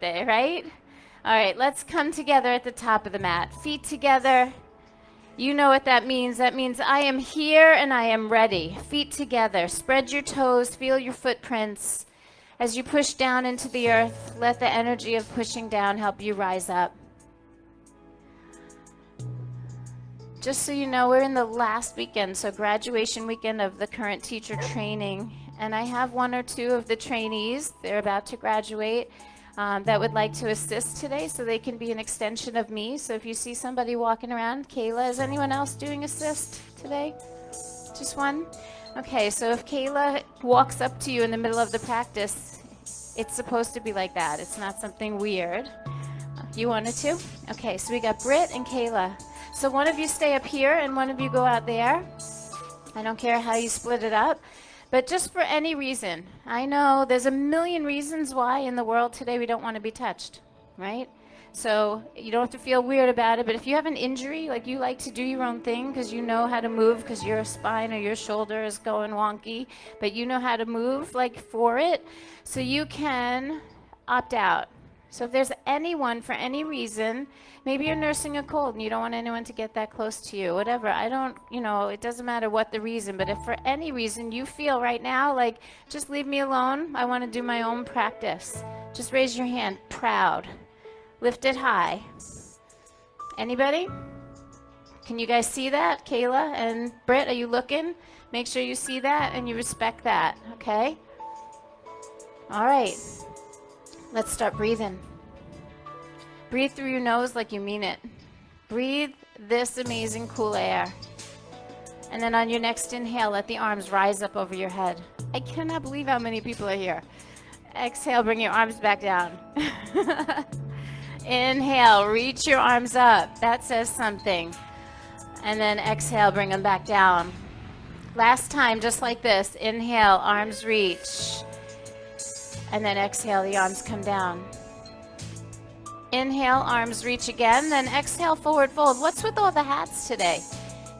Day, right? All right, let's come together at the top of the mat. Feet together. You know what that means. That means I am here and I am ready. Feet together. Spread your toes. Feel your footprints. As you push down into the earth, let the energy of pushing down help you rise up. Just so you know, we're in the last weekend, so graduation weekend of the current teacher training. And I have one or two of the trainees, they're about to graduate, that would like to assist today so they can be an extension of me. So if you see somebody walking around, Kayla, is anyone else doing assist today? Just one? Okay, so if Kayla walks up to you in the middle of the practice, it's supposed to be like that. It's not something weird. You wanted to? Okay, so we got Britt and Kayla. So one of you stay up here and one of you go out there. I don't care how you split it up. But just for any reason, I know there's a million reasons why in the world today we don't want to be touched, right? So you don't have to feel weird about it, but if you have an injury, like you like to do your own thing because you know how to move because your spine or your shoulder is going wonky, but you know how to move like for it, so you can opt out. So if there's anyone for any reason, maybe you're nursing a cold and you don't want anyone to get that close to you, whatever. It doesn't matter what the reason, but if for any reason you feel right now like, just leave me alone, I want to do my own practice, just raise your hand, proud. Lift it high. Anybody? Can you guys see that? Kayla and Britt, are you looking? Make sure you see that and you respect that, okay? All right. Let's start breathing. Breathe through your nose like you mean it. Breathe this amazing cool air. And then on your next inhale, let the arms rise up over your head. I cannot believe how many people are here. Exhale, bring your arms back down. Inhale, reach your arms up. That says something. And then exhale, bring them back down. Last time, just like this. Inhale, arms reach. And then exhale, the arms come down. Inhale, arms reach again. Then exhale, forward fold. What's with all the hats today?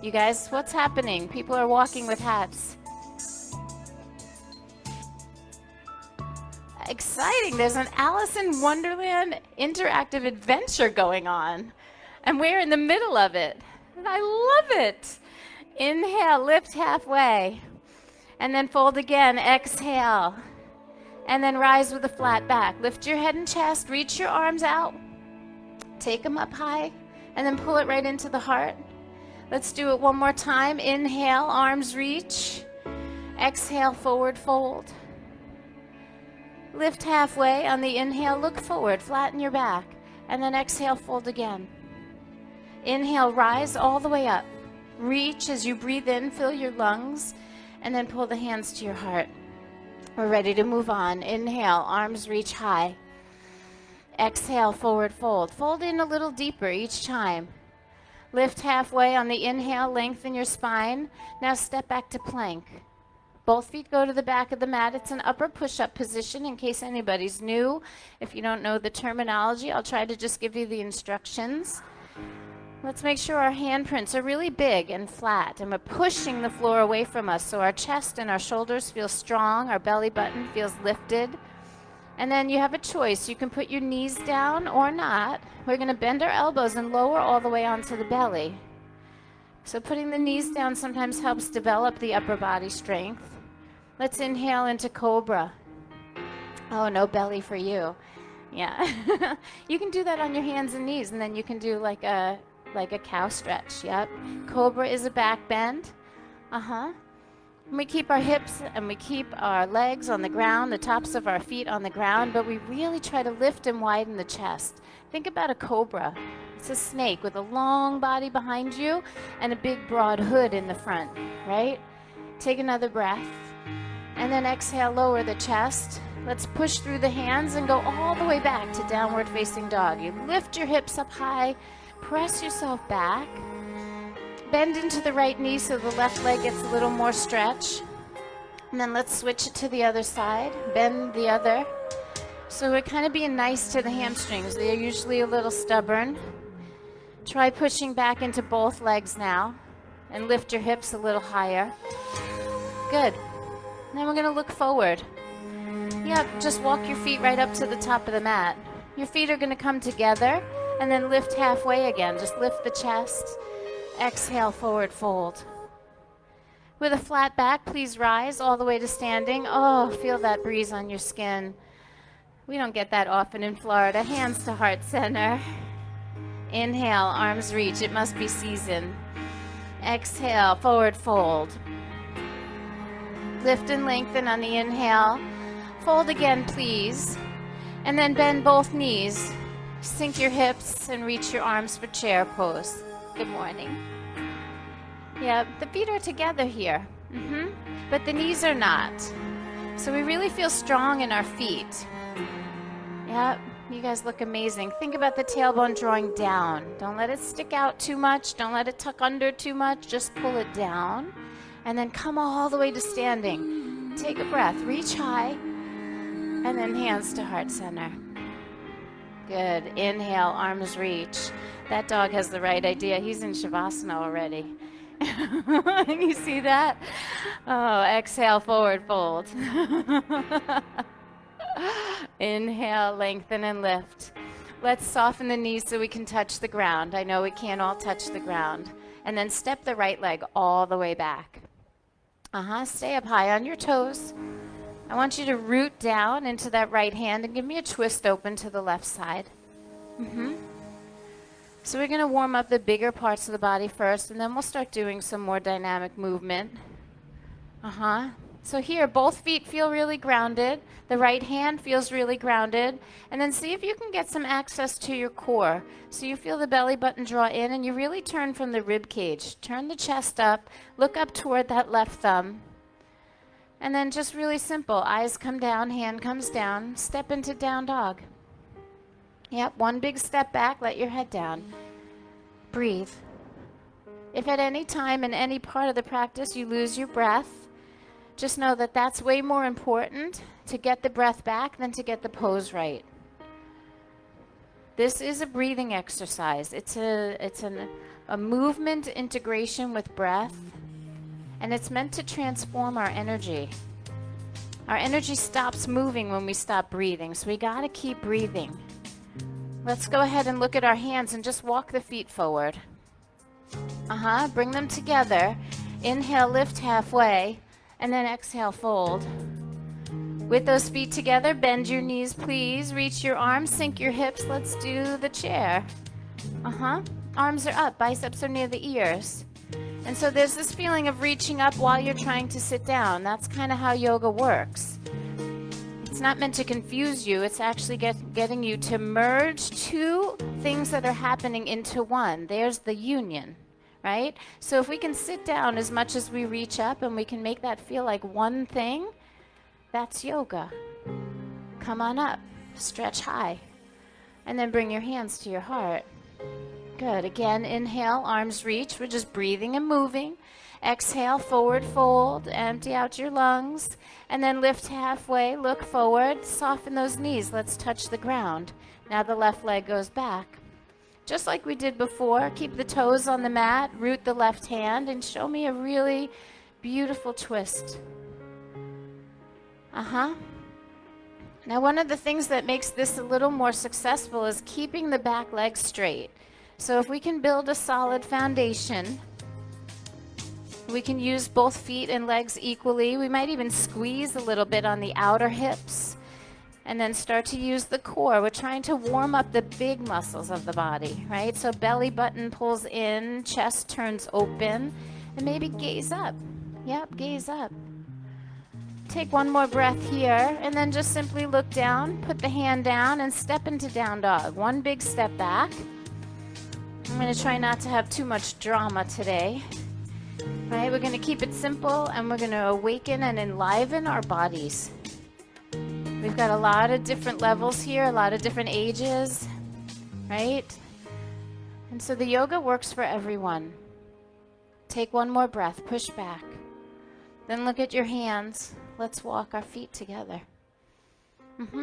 You guys, what's happening? People are walking with hats. Exciting. There's an Alice in Wonderland interactive adventure going on. And we're in the middle of it. And I love it. Inhale, lift halfway. And then fold again. Exhale. And then rise with a flat back. Lift your head and chest. Reach your arms out. Take them up high. And then pull it right into the heart. Let's do it one more time. Inhale, arms reach. Exhale, forward fold. Lift halfway. On the inhale, look forward. Flatten your back. And then exhale, fold again. Inhale, rise all the way up. Reach as you breathe in. Fill your lungs. And then pull the hands to your heart. We're ready to move on. Inhale, arms reach high. Exhale, forward fold. Fold in a little deeper each time. Lift halfway on the inhale, lengthen your spine. Now step back to plank. Both feet go to the back of the mat. It's an upper push-up position in case anybody's new. If you don't know the terminology, I'll try to just give you the instructions. Let's make sure our handprints are really big and flat, and we're pushing the floor away from us so our chest and our shoulders feel strong, our belly button feels lifted. And then you have a choice. You can put your knees down or not. We're going to bend our elbows and lower all the way onto the belly. So putting the knees down sometimes helps develop the upper body strength. Let's inhale into cobra. Oh, no belly for you. Yeah. You can do that on your hands and knees, and then you can do like a cow stretch. Yep. Cobra is a back bend. And we keep our hips and we keep our legs on the ground, the tops of our feet on the ground, but we really try to lift and widen the chest. Think about a cobra. It's a snake with a long body behind you and a big broad hood in the front, right? Take another breath. And then exhale, lower the chest. Let's push through the hands and go all the way back to downward facing dog. You lift your hips up high. Press yourself back. Bend into the right knee so the left leg gets a little more stretch. And then let's switch it to the other side. Bend the other. So we're kind of being nice to the hamstrings. They're usually a little stubborn. Try pushing back into both legs now. And lift your hips a little higher. Good. Then we're going to look forward. Yep, just walk your feet right up to the top of the mat. Your feet are going to come together and then lift halfway again. Just lift the chest. Exhale, forward fold. With a flat back, please rise all the way to standing. Oh, feel that breeze on your skin. We don't get that often in Florida. Hands to heart center. Inhale, arms reach. It must be season. Exhale, forward fold. Lift and lengthen on the inhale. Fold again, please. And then bend both knees. Sink your hips and reach your arms for chair pose. Good morning. Yeah, the feet are together here. But the knees are not. So we really feel strong in our feet. Yeah, you guys look amazing. Think about the tailbone drawing down. Don't let it stick out too much. Don't let it tuck under too much. Just pull it down. And then come all the way to standing. Take a breath. Reach high. And then hands to heart center. Good. Inhale, arms reach. That dog has the right idea. He's in Shavasana already. You see that? Oh, exhale, forward fold. Inhale, lengthen and lift. Let's soften the knees so we can touch the ground. I know we can't all touch the ground. And then step the right leg all the way back. Stay up high on your toes. I want you to root down into that right hand and give me a twist open to the left side. So we're going to warm up the bigger parts of the body first, and then we'll start doing some more dynamic movement. So here, both feet feel really grounded. The right hand feels really grounded. And then see if you can get some access to your core. So you feel the belly button draw in, and you really turn from the rib cage. Turn the chest up. Look up toward that left thumb. And then just really simple. Eyes come down, hand comes down. Step into down dog. Yep, one big step back, let your head down. Breathe. If at any time in any part of the practice you lose your breath, just know that that's way more important to get the breath back than to get the pose right. This is a breathing exercise. It's a movement integration with breath, and it's meant to transform our energy. Our energy stops moving when we stop breathing, so we gotta keep breathing. Let's go ahead and look at our hands and just walk the feet forward. Bring them together. Inhale, lift halfway, and then exhale, fold. With those feet together, bend your knees, please. Reach your arms, sink your hips. Let's do the chair. Arms are up, biceps are near the ears. And so there's this feeling of reaching up while you're trying to sit down. That's kind of how yoga works. It's not meant to confuse you. It's actually getting you to merge two things that are happening into one. There's the union, right? So if we can sit down as much as we reach up and we can make that feel like one thing, that's yoga. Come on up, stretch high, and then bring your hands to your heart. Good. Again, inhale, arms reach. We're just breathing and moving. Exhale, forward fold, empty out your lungs, and then lift halfway, look forward, soften those knees. Let's touch the ground. Now the left leg goes back. Just like we did before, keep the toes on the mat, root the left hand, and show me a really beautiful twist. Now one of the things that makes this a little more successful is keeping the back leg straight. So if we can build a solid foundation, we can use both feet and legs equally. We might even squeeze a little bit on the outer hips and then start to use the core. We're trying to warm up the big muscles of the body, right? So belly button pulls in, chest turns open, and maybe gaze up. Yep, gaze up. Take one more breath here, and then just simply look down, put the hand down, and step into down dog. One big step back. I'm going to try not to have too much drama today. Right, we're going to keep it simple, and we're going to awaken and enliven our bodies. We've got a lot of different levels here, a lot of different ages, right? And so the yoga works for everyone. Take one more breath, push back. Then look at your hands. Let's walk our feet together.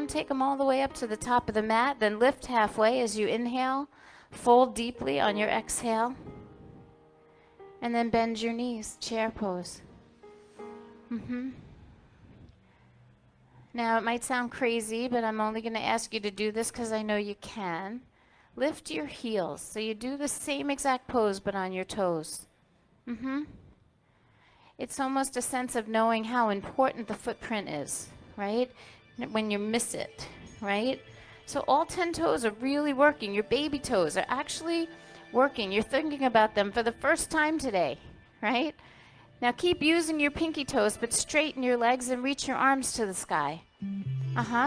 Take them all the way up to the top of the mat, then lift halfway as you inhale. Fold deeply on your exhale. And then bend your knees, chair pose. Now, it might sound crazy, but I'm only going to ask you to do this because I know you can. Lift your heels. So you do the same exact pose, but on your toes. It's almost a sense of knowing how important the footprint is, right? When you miss it, right? So all 10 toes are really working. Your baby toes are actually working. You're thinking about them for the first time today, right? Now keep using your pinky toes, but straighten your legs and reach your arms to the sky.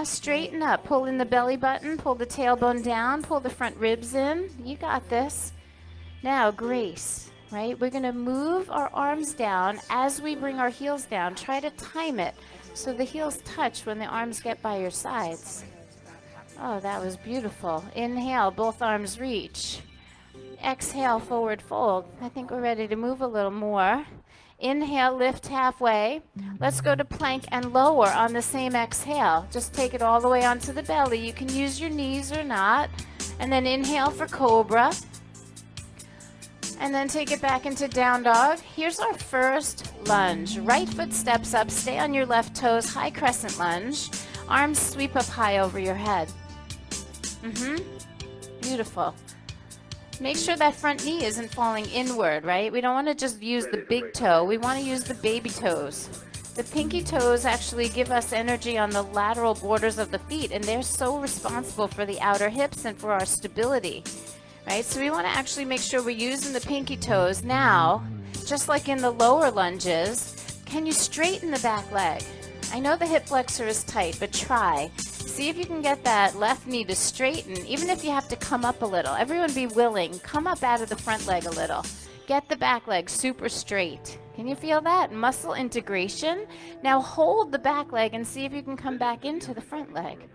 Straighten up. Pull in the belly button, pull the tailbone down, pull the front ribs in. You got this. Now, grace, right? We're going to move our arms down as we bring our heels down. Try to time it so the heels touch when the arms get by your sides. Oh, that was beautiful. Inhale, both arms reach. Exhale, forward fold. I think we're ready to move a little more. Inhale, lift halfway. Let's go to plank and lower on the same exhale. Just take it all the way onto the belly. You can use your knees or not. And then inhale for cobra. And then take it back into down dog. Here's our first lunge. Right foot steps up, stay on your left toes, high crescent lunge. Arms sweep up high over your head. Beautiful. Make sure that front knee isn't falling inward, right? We don't want to just use the big toe. We want to use the baby toes. The pinky toes actually give us energy on the lateral borders of the feet, and they're so responsible for the outer hips and for our stability, right? So we want to actually make sure we're using the pinky toes. Now, just like in the lower lunges, can you straighten the back leg? I know the hip flexor is tight, but try. See if you can get that left knee to straighten, even if you have to come up a little. Everyone be willing. Come up out of the front leg a little. Get the back leg super straight. Can you feel that? Muscle integration. Now hold the back leg and see if you can come back into the front leg.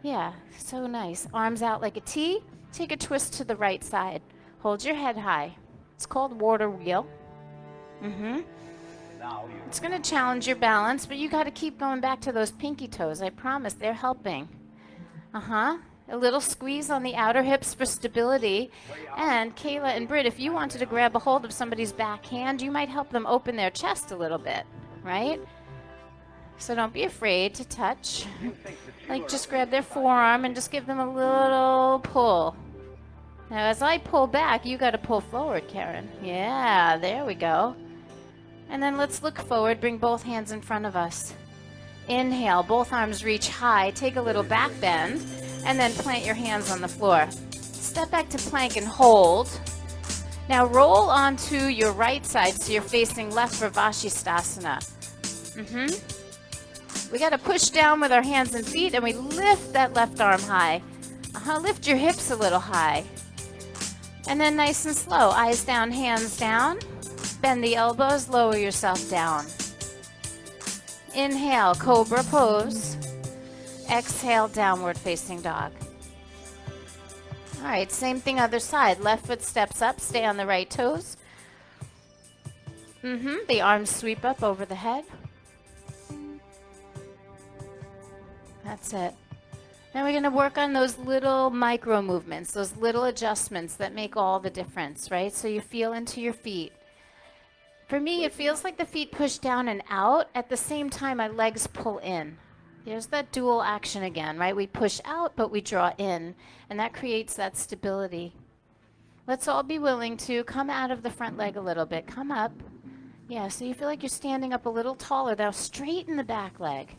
Yeah, so nice. Arms out like a T. Take a twist to the right side. Hold your head high. It's called water wheel. It's going to challenge your balance, but you got to keep going back to those pinky toes. I promise, they're helping. A little squeeze on the outer hips for stability. And Kayla and Britt, if you wanted to grab a hold of somebody's back hand, you might help them open their chest a little bit, right? So don't be afraid to touch. Like just grab their forearm and just give them a little pull. Now as I pull back, you got to pull forward, Karen. Yeah, there we go. And then let's look forward, bring both hands in front of us. Inhale, both arms reach high, take a little back bend, and then plant your hands on the floor. Step back to plank and hold. Now roll onto your right side so you're facing left for Vashisthasana. We got to push down with our hands and feet, and we lift that left arm high. Lift your hips a little high. And then nice and slow, eyes down, hands down. Bend the elbows, lower yourself down. Inhale, cobra pose. Exhale, downward facing dog. All right, same thing other side. Left foot steps up, stay on the right toes. The arms sweep up over the head. That's it. Now we're going to work on those little micro movements, those little adjustments that make all the difference, right? So you feel into your feet. For me, it feels like the feet push down and out. At the same time, my legs pull in. There's that dual action again, right? We push out, but we draw in, and that creates that stability. Let's all be willing to come out of the front leg a little bit. Come up. Yeah, so you feel like you're standing up a little taller. Now straighten the back leg.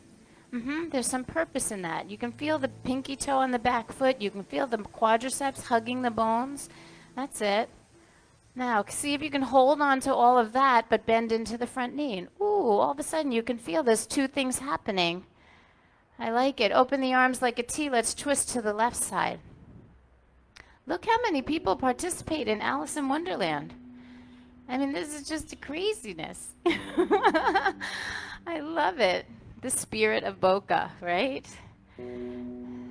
There's some purpose in that. You can feel the pinky toe on the back foot. You can feel the quadriceps hugging the bones. That's it. Now, see if you can hold on to all of that, but bend into the front knee. And ooh, all of a sudden you can feel there's two things happening. I like it. Open the arms like a T. Let's twist to the left side. Look how many people participate in Alice in Wonderland. I mean, this is just a craziness. I love it. The spirit of Boca, right?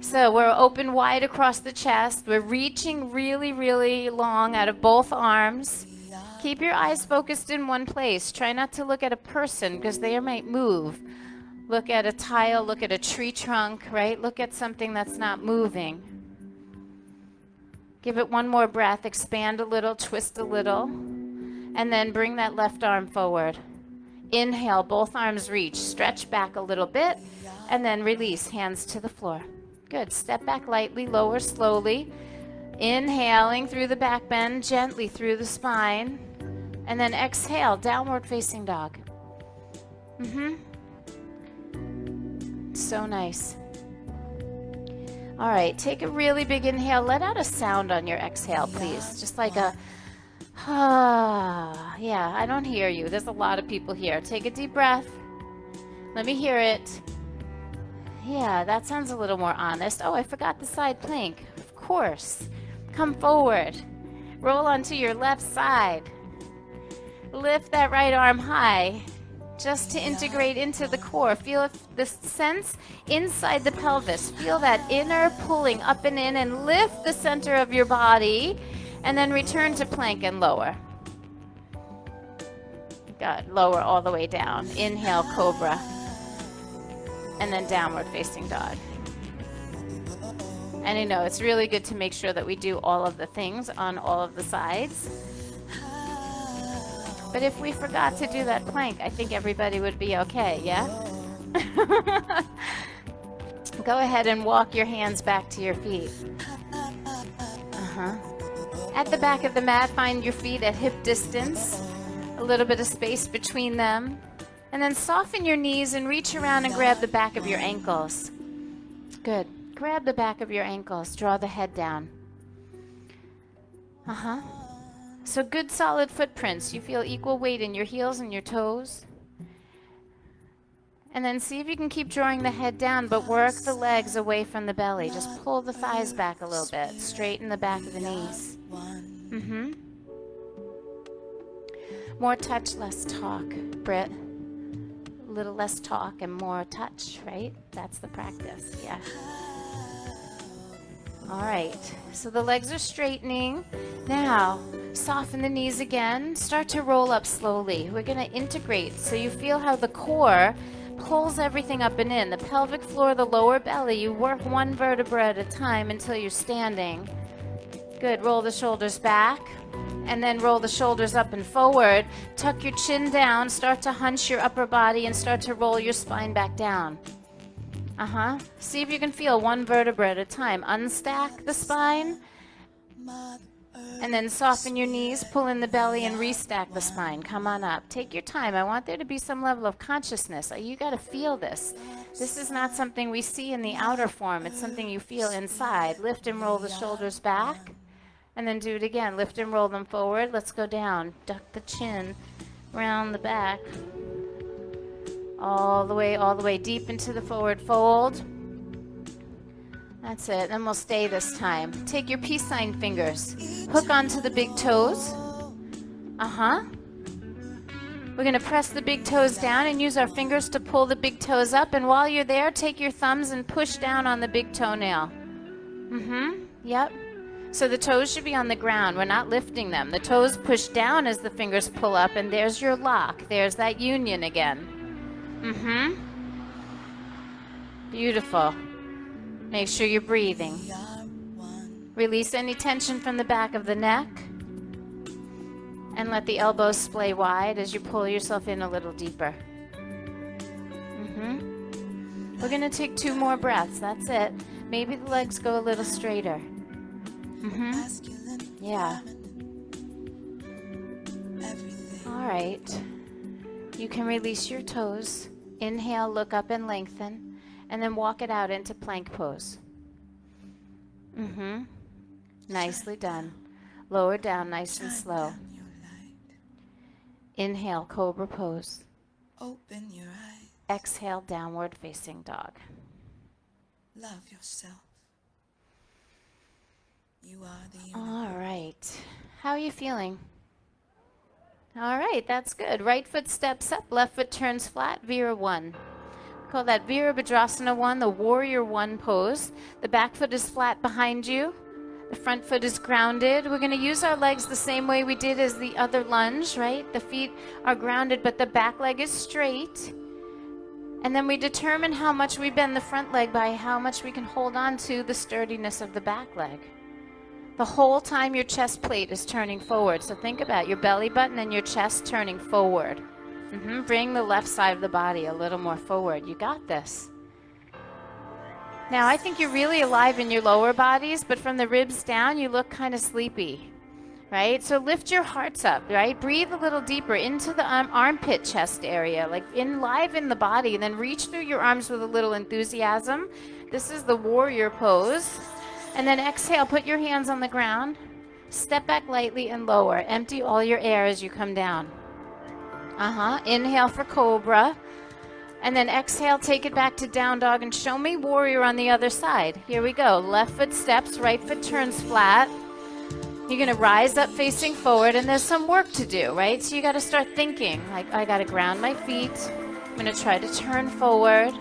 So we're open wide across the chest. We're reaching really, really long out of both arms. Keep your eyes focused in one place. Try not to look at a person because they might move. Look at a tile, look at a tree trunk, right? Look at something that's not moving. Give it one more breath. Expand a little, twist a little, and then bring that left arm forward. Inhale, both arms reach. Stretch back a little bit, and then release, hands to the floor. Good. Step back lightly, lower slowly. Inhaling through the back bend, gently through the spine. And then exhale, downward facing dog. So nice. All right, take a really big inhale. Let out a sound on your exhale, please. Just like a, yeah, I don't hear you. There's a lot of people here. Take a deep breath. Let me hear it. Yeah, that sounds a little more honest. Oh, I forgot the side plank. Of course. Come forward. Roll onto your left side. Lift that right arm high. Just to integrate into the core. Feel the sense inside the pelvis. Feel that inner pulling up and in, and lift the center of your body, and then return to plank and lower. Good. Lower all the way down. Inhale, cobra, and then downward facing dog. And you know, it's really good to make sure that we do all of the things on all of the sides. But if we forgot to do that plank, I think everybody would be okay, yeah? Go ahead and walk your hands back to your feet. At the back of the mat, find your feet at hip distance, a little bit of space between them, and then soften your knees and reach around and grab the back of your ankles. Good. Grab the back of your ankles. Draw the head down. So good solid footprints. You feel equal weight in your heels and your toes. And then see if you can keep drawing the head down, but work the legs away from the belly. Just pull the thighs back a little bit. Straighten the back of the knees. More touch, less talk, Britt. A little less talk and more touch, right? That's the practice, yeah. All right, so the legs are straightening. Now, soften the knees again. Start to roll up slowly. We're going to integrate so you feel how the core pulls everything up and in. The pelvic floor, the lower belly, you work one vertebra at a time until you're standing. Good, roll the shoulders back, and then roll the shoulders up and forward. Tuck your chin down, start to hunch your upper body, and start to roll your spine back down. See if you can feel one vertebra at a time. Unstack the spine, and then soften your knees, pull in the belly, and restack the spine. Come on up. Take your time. I want there to be some level of consciousness. You got to feel this. This is not something we see in the outer form. It's something you feel inside. Lift and roll the shoulders back, and then do it again. Lift and roll them forward. Let's go down. Duck the chin, round the back. All the way deep into the forward fold. That's it. Then we'll stay this time. Take your peace sign fingers. Hook onto the big toes. We're going to press the big toes down and use our fingers to pull the big toes up. And while you're there, take your thumbs and push down on the big toenail. Yep. So the toes should be on the ground. We're not lifting them. The toes push down as the fingers pull up, and there's your lock. There's that union again. Beautiful. Make sure you're breathing. Release any tension from the back of the neck, and let the elbows splay wide as you pull yourself in a little deeper. We're going to take 2 more breaths. That's it. Maybe the legs go a little straighter. Yeah. All right. You can release your toes. Inhale, look up and lengthen, and then walk it out into plank pose. Nicely done. Lower down nice and slow. Inhale, cobra pose. Open your eyes. Exhale, downward facing dog. Love yourself. You are the universe. All right. How are you feeling? All right, that's good. Right foot steps up, left foot turns flat, Vira 1. Call that Virabhadrasana 1, the Warrior 1 pose. The back foot is flat behind you. The front foot is grounded. We're going to use our legs the same way we did as the other lunge, right? The feet are grounded, but the back leg is straight. And then we determine how much we bend the front leg by how much we can hold on to the sturdiness of the back leg. The whole time your chest plate is turning forward. So think about your belly button and your chest turning forward. Bring the left side of the body a little more forward. You got this. Now, I think you're really alive in your lower bodies, but from the ribs down, you look kind of sleepy, right? So lift your hearts up, right? Breathe a little deeper into the armpit chest area, like enliven the body, and then reach through your arms with a little enthusiasm. This is the warrior pose. And then exhale, put your hands on the ground. Step back lightly and lower. Empty all your air as you come down. Inhale for cobra. And then exhale, take it back to down dog and show me warrior on the other side. Here we go. Left foot steps, right foot turns flat. You're going to rise up facing forward, and there's some work to do, right? So you got to start thinking, like, I got to ground my feet. I'm going to try to turn forward.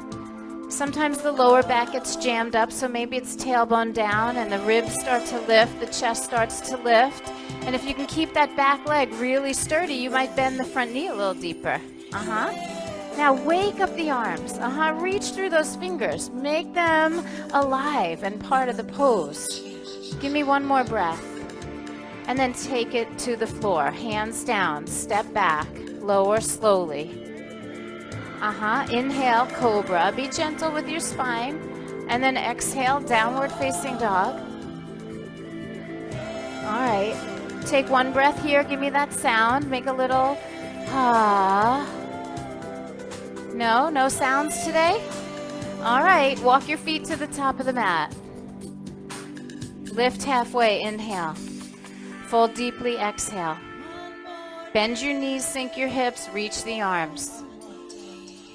Sometimes the lower back gets jammed up, so maybe it's tailbone down and the ribs start to lift, the chest starts to lift. And if you can keep that back leg really sturdy, you might bend the front knee a little deeper. Now wake up the arms. Reach through those fingers. Make them alive and part of the pose. Give me one more breath. And then take it to the floor. Hands down. Step back. Lower slowly. Inhale, cobra. Be gentle with your spine. And then exhale, downward facing dog. All right. Take one breath here. Give me that sound. Make a little No sounds today? All right. Walk your feet to the top of the mat. Lift halfway. Inhale. Fold deeply. Exhale. Bend your knees. Sink your hips. Reach the arms.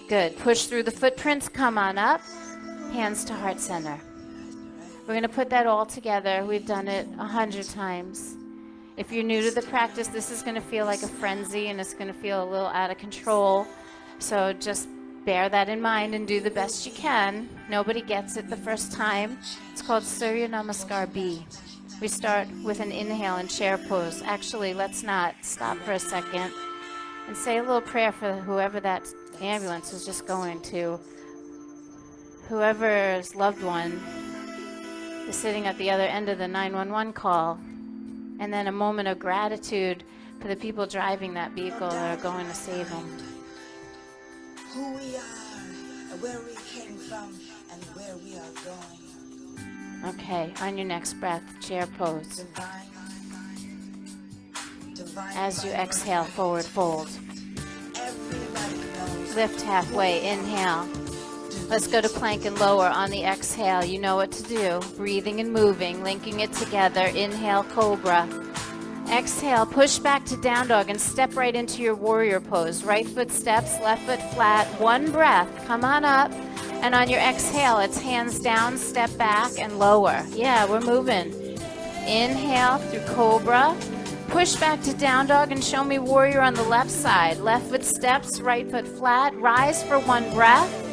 Good. Push through the footprints. Come on up. Hands to heart center. We're going to put that all together. We've done it 100 times. If you're new to the practice, this is going to feel like a frenzy, and it's going to feel a little out of control. So just bear that in mind and do the best you can. Nobody gets it the first time. It's called Surya Namaskar B. We start with an inhale and chair pose. Actually, let's not. Stop for a second and say a little prayer for whoever that ambulance was just going to. Whoever's loved one is sitting at the other end of the 911 call. And then a moment of gratitude for the people driving that vehicle that are going to save them. Who we are, where we came from, and where we are going. Okay, on your next breath, chair pose. As you exhale, forward fold. Lift halfway, inhale. Let's go to plank and lower on the exhale. You know what to do. Breathing and moving, linking it together. Inhale, cobra. Exhale, push back to down dog and step right into your warrior pose. Right foot steps, left foot flat. One breath. Come on up. And on your exhale, it's hands down, step back, and lower. Yeah, we're moving. Inhale through cobra. Push back to down dog and show me warrior on the left side. Left foot steps, right foot flat. Rise for one breath.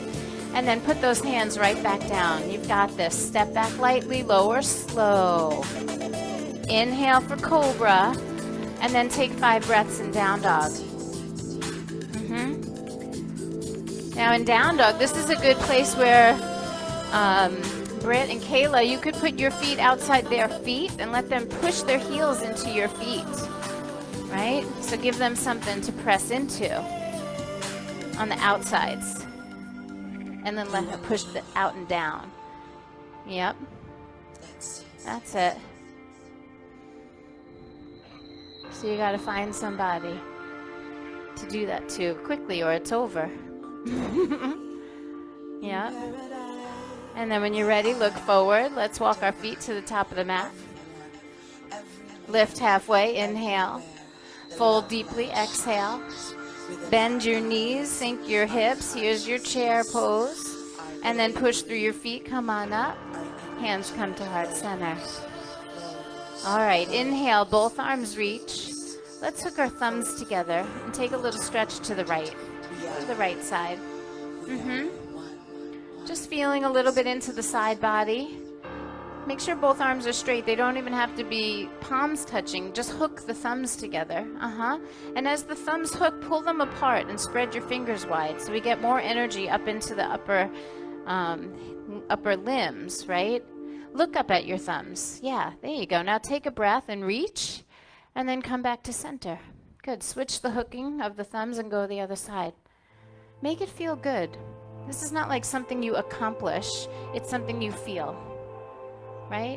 And then put those hands right back down. You've got this. Step back lightly, lower, slow. Inhale for cobra. And then take 5 breaths in down dog. Now in down dog, this is a good place where Britt and Kayla, you could put your feet outside their feet and let them push their heels into your feet. Right? So give them something to press into on the outsides. And then let her push it out and down. Yep. That's it. So you got to find somebody to do that to quickly or it's over. Yeah. And then when you're ready, look forward. Let's walk our feet to the top of the mat. Lift halfway. Inhale. Fold deeply. Exhale. Bend your knees, sink your hips. Here's your chair pose. And then push through your feet. Come on up. Hands come to heart center. All right, inhale, both arms reach. Let's hook our thumbs together and take a little stretch to the right. To the right side. Just feeling a little bit into the side body. Make sure both arms are straight. They don't even have to be palms touching. Just hook the thumbs together. And as the thumbs hook, pull them apart and spread your fingers wide so we get more energy up into the upper limbs, right? Look up at your thumbs. Yeah, there you go. Now take a breath and reach, and then come back to center. Good. Switch the hooking of the thumbs and go the other side. Make it feel good. This is not like something you accomplish. It's something you feel. Right?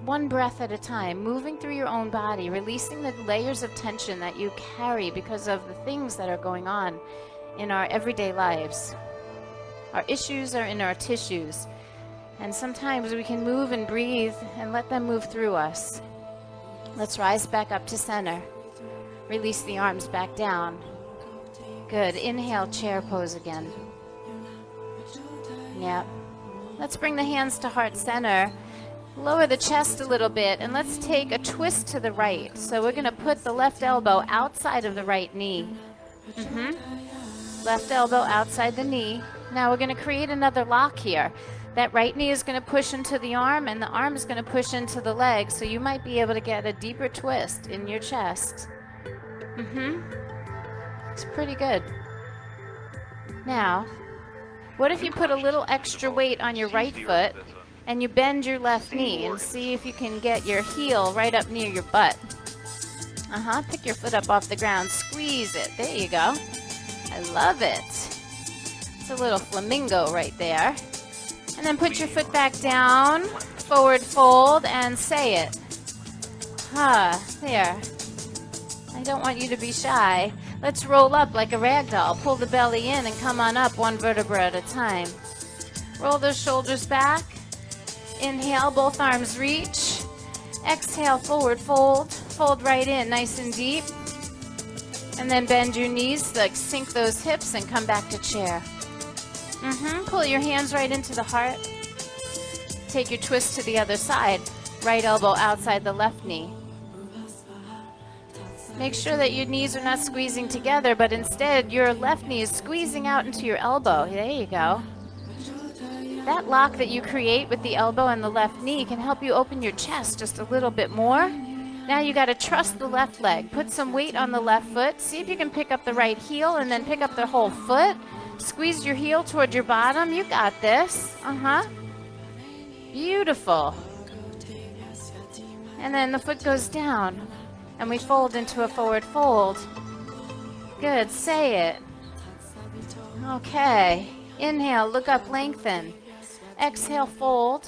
One breath at a time, moving through your own body, releasing the layers of tension that you carry because of the things that are going on in our everyday lives. Our issues are in our tissues. And sometimes we can move and breathe and let them move through us. Let's rise back up to center. Release the arms back down. Good. Inhale, chair pose again. Yep. Let's bring the hands to heart center. Lower the chest a little bit, and let's take a twist to the right. So we're going to put the left elbow outside of the right knee. Left elbow outside the knee. Now we're going to create another lock here. That right knee is going to push into the arm, and the arm is going to push into the leg, so you might be able to get a deeper twist in your chest. It's pretty good. Now, what if you put a little extra weight on your right foot and you bend your left knee and see if you can get your heel right up near your butt? Pick your foot up off the ground, squeeze it. There you go. I love it. It's a little flamingo right there. And then put your foot back down, forward fold, and say it. There. I don't want you to be shy. Let's roll up like a rag doll. Pull the belly in and come on up one vertebra at a time. Roll those shoulders back. Inhale, both arms reach. Exhale, forward fold. Fold right in, nice and deep. And then bend your knees, like sink those hips and come back to chair. Pull your hands right into the heart. Take your twist to the other side. Right elbow outside the left knee. Make sure that your knees are not squeezing together, but instead your left knee is squeezing out into your elbow. There you go. That lock that you create with the elbow and the left knee can help you open your chest just a little bit more. Now you got to trust the left leg. Put some weight on the left foot. See if you can pick up the right heel and then pick up the whole foot. Squeeze your heel toward your bottom. You got this. Beautiful. And then the foot goes down. And we fold into a forward fold. Good. Say it. Okay. Inhale, look up, lengthen. Exhale, fold.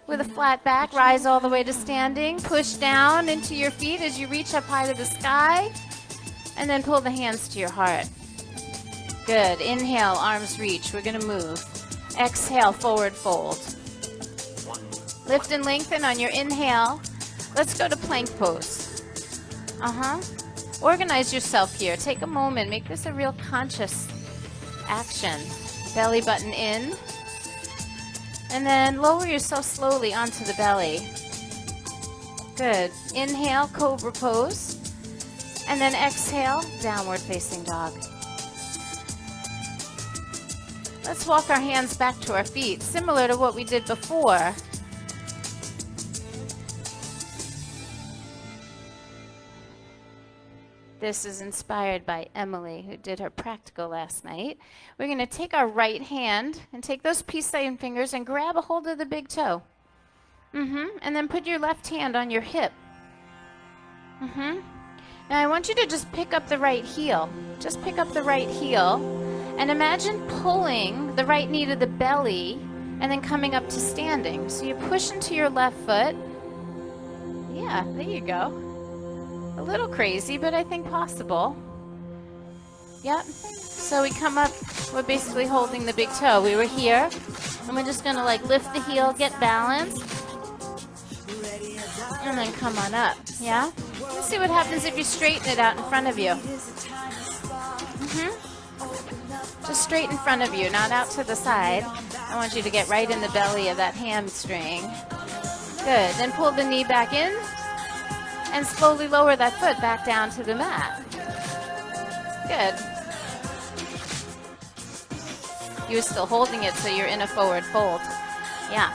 With a flat back, rise all the way to standing. Push down into your feet as you reach up high to the sky. And then pull the hands to your heart. Good. Inhale, arms reach. We're going to move. Exhale, forward fold. Lift and lengthen on your inhale. Let's go to plank pose. Organize yourself here. Take a moment. Make this a real conscious action. Belly button in. And then lower yourself slowly onto the belly. Good. Inhale, cobra pose. And then exhale, downward facing dog. Let's walk our hands back to our feet, similar to what we did before. This is inspired by Emily, who did her practical last night. We're going to take our right hand and take those peace sign fingers and grab a hold of the big toe. And then put your left hand on your hip. Now I want you to just pick up the right heel. Just pick up the right heel. And imagine pulling the right knee to the belly and then coming up to standing. So you push into your left foot. Yeah, there you go. A little crazy, but I think possible. Yep. So we come up, we're basically holding the big toe. We were here, and we're just gonna like lift the heel, get balanced, and then come on up. Yeah? Let's see what happens if you straighten it out in front of you. Just straight in front of you, not out to the side. I want you to get right in the belly of that hamstring. Good. Then pull the knee back in. And slowly lower that foot back down to the mat. Good. You're still holding it, so you're in a forward fold. Yeah.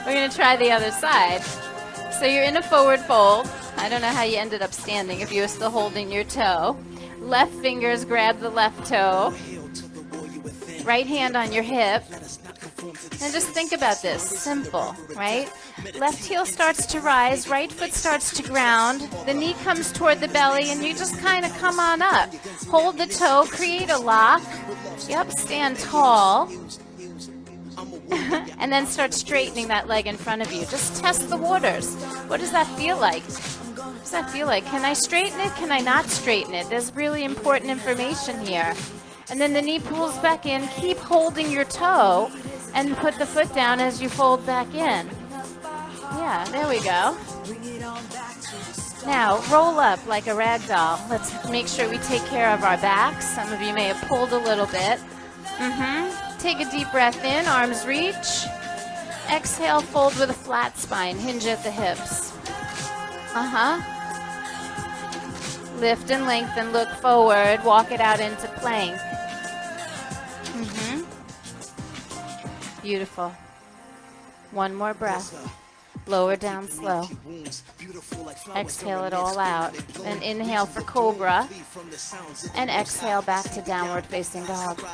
We're going to try the other side. So you're in a forward fold. I don't know how you ended up standing if you were still holding your toe. Left fingers grab the left toe. Right hand on your hip. And just think about this, simple, right? Left heel starts to rise, right foot starts to ground, the knee comes toward the belly, and you just kind of come on up. Hold the toe, create a lock. Yep, stand tall. And then start straightening that leg in front of you. Just test the waters. What does that feel like? What does that feel like? Can I straighten it? Can I not straighten it? There's really important information here. And then the knee pulls back in. Keep holding your toe and put the foot down as you fold back in. Yeah, there we go. Now, roll up like a rag doll. Let's make sure we take care of our backs. Some of you may have pulled a little bit. Take a deep breath in, arms reach. Exhale, fold with a flat spine, hinge at the hips. Lift and lengthen, look forward, walk it out into plank. Beautiful. One more breath. Lower down slow. Exhale it all out. And inhale for cobra. And exhale back to downward facing dog.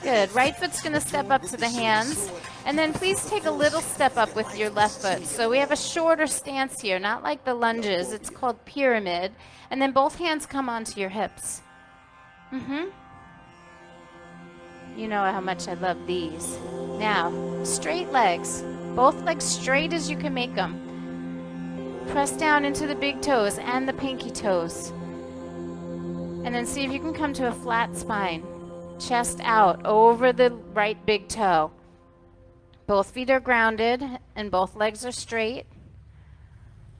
Good. Right foot's going to step up to the hands. And then please take a little step up with your left foot. So we have a shorter stance here, not like the lunges. It's called pyramid. And then both hands come onto your hips. You know how much I love these. Now, straight legs. Both legs straight as you can make them. Press down into the big toes and the pinky toes. And then see if you can come to a flat spine. Chest out over the right big toe. Both feet are grounded and both legs are straight.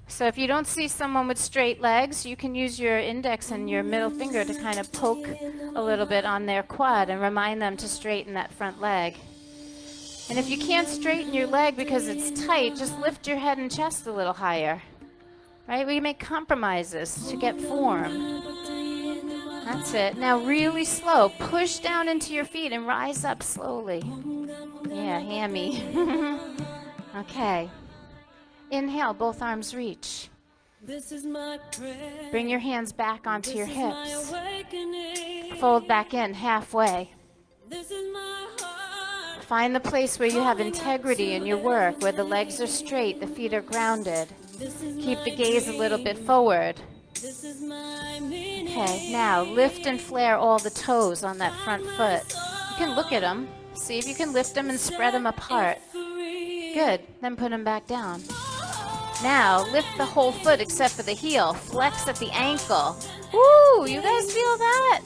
So if you don't see someone with straight legs, you can use your index and your middle finger to kind of poke a little bit on their quad and remind them to straighten that front leg. And if you can't straighten your leg because it's tight, just lift your head and chest a little higher. Right? We make compromises to get form. That's it. Now really slow. Push down into your feet and rise up slowly. Yeah, hammy. Okay. Inhale, both arms reach. Bring your hands back onto your hips. Fold back in halfway. Find the place where you have integrity in your work, where the legs are straight, the feet are grounded. Keep the gaze a little bit forward. Okay, now lift and flare all the toes on that front foot. You can look at them. See if you can lift them and spread them apart. Good. Then put them back down. Now, lift the whole foot except for the heel. Flex at the ankle. Woo! You guys feel that?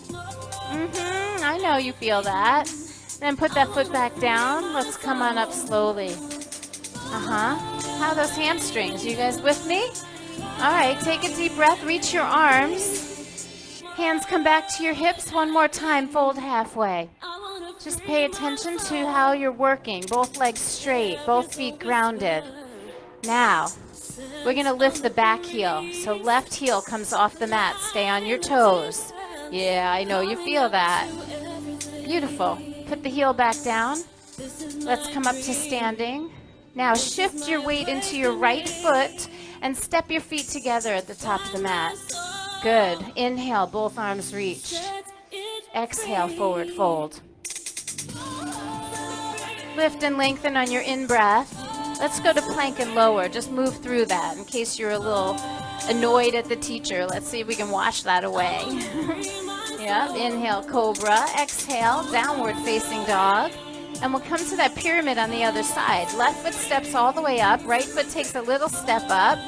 I know you feel that. Then put that foot back down. Let's come on up slowly. How are those hamstrings? You guys with me? All right, take a deep breath. Reach your arms. Hands come back to your hips. One more time. Fold halfway. Just pay attention to how you're working. Both legs straight. Both feet grounded. Now, we're going to lift the back heel. So left heel comes off the mat. Stay on your toes. Yeah, I know you feel that. Beautiful. Put the heel back down. Let's come up to standing. Now shift your weight into your right foot and step your feet together at the top of the mat. Good. Inhale, both arms reach. Exhale, forward fold. Lift and lengthen on your in-breath. Let's go to plank and lower. Just move through that in case you're a little annoyed at the teacher. Let's see if we can wash that away. Yep. Inhale, cobra. Exhale, downward facing dog. And we'll come to that pyramid on the other side. Left foot steps all the way up. Right foot takes a little step up.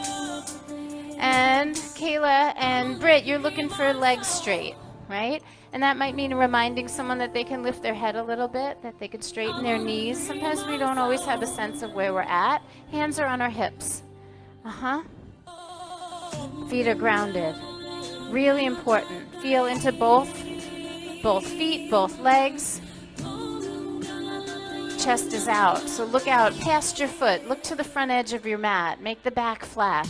And Kayla and Britt, you're looking for legs straight, right? And that might mean reminding someone that they can lift their head a little bit, that they could straighten their knees. Sometimes we don't always have a sense of where we're at. Hands are on our hips. Feet are grounded. Really important. Feel into both feet, both legs. Chest is out. So look out past your foot. Look to the front edge of your mat. Make the back flat.